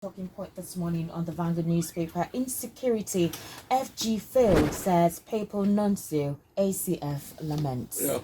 Talking point this morning on the Vanguard newspaper. Insecurity, FG failed, says Papal Nuncio, ACF laments. Yeah,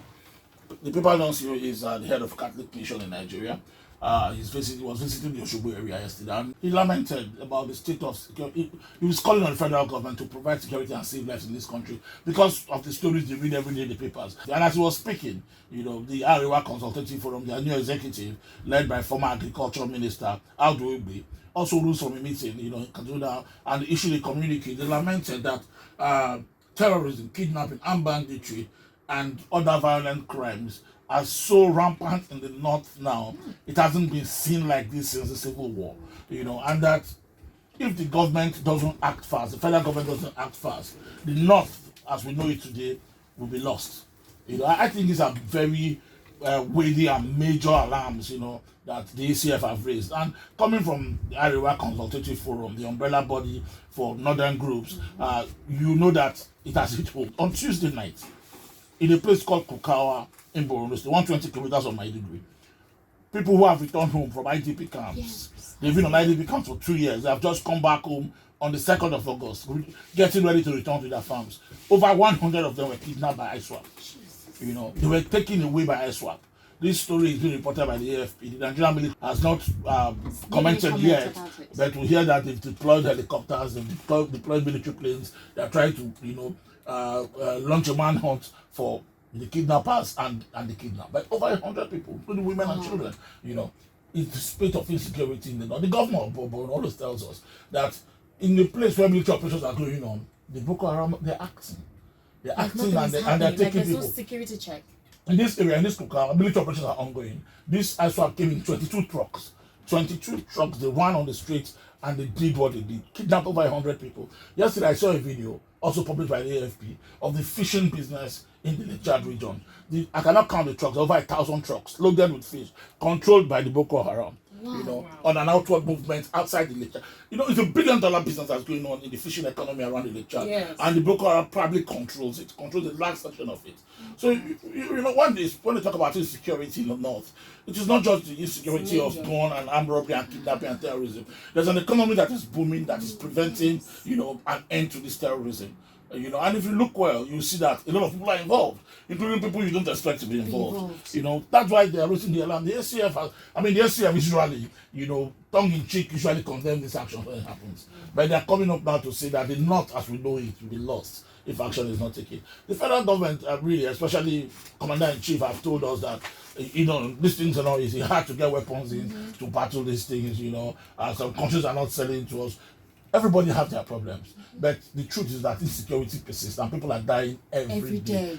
the Papal Nuncio is the head of Catholic Mission in Nigeria. He was visiting the Oshobo area yesterday, and he lamented about the state of security. He was calling on the federal government to provide security and save lives in this country because of the stories they read every day in the papers. And as he was speaking, the Arewa Consultative Forum, their new executive, led by former Agriculture Minister Aldo Igbe, also rose from a meeting, in Kaduna, and issued a communique. They lamented that terrorism, kidnapping, and banditry, and other violent crimes are so rampant in the north now. It hasn't been seen like this since the Civil War, and that if the government doesn't act fast, the federal government doesn't act fast, the north, as we know it today, will be lost. I think these are very weighty and major alarms, that the ACF have raised. And coming from the Arewa Consultative Forum, the umbrella body for northern groups, you know that it has hit home. On Tuesday night, in a place called Kukawa in Borno State, 120 kilometers from Maiduguri, people who have returned home from IDP camps, yes, they've been on IDP camps for 2 years, they have just come back home on the 2nd of August, getting ready to return to their farms. Over 100 of them were kidnapped by ISWAP. They were taken away by ISWAP. This story is being reported by the AFP. The Nigerian military has not commented yet, but we hear that they've deployed helicopters, they've deployed military planes. They're trying to, launch a manhunt for the kidnappers and the kidnapped. But over 100 people, including women and children, it's the state of insecurity in the north. The governor of Borno always tells us that in the place where military operations are going on, the Boko Haram, they're acting. They're acting and they're taking people. There's no security check. In this area, in this Kukawa, military operations are ongoing. This ISWAP came in 22 trucks. 22 trucks, they ran on the streets and they did what they did. Kidnapped over 100 people. Yesterday, I saw a video, also published by the AFP, of the fishing business in the Lake Chad region. I cannot count the trucks, over 1,000 trucks, loaded with fish, controlled by the Boko Haram. On an outward movement outside the Lake Chad. It's $1 billion business that's going on in the fishing economy around the Lake Chad. Yes. And the Boko Haram probably controls the large section of it. So, when they talk about insecurity in the north, it is not just the insecurity of gun and armed robbery and kidnapping and terrorism. There's an economy that is booming, that is preventing, an end to this terrorism. And if you look well, you see that a lot of people are involved, including people you don't expect to be involved. That's why they are raising the alarm. The ACF usually, tongue in cheek, usually condemn this action when it happens. But they are coming up now to say that the North, as we know it, will be lost if action is not taken. The federal government, really, especially Commander-in-Chief, have told us that these things are not easy. Hard to get weapons in to battle these things. Some countries are not selling to us. Everybody have their problems, but the truth is that insecurity persists and people are dying every day.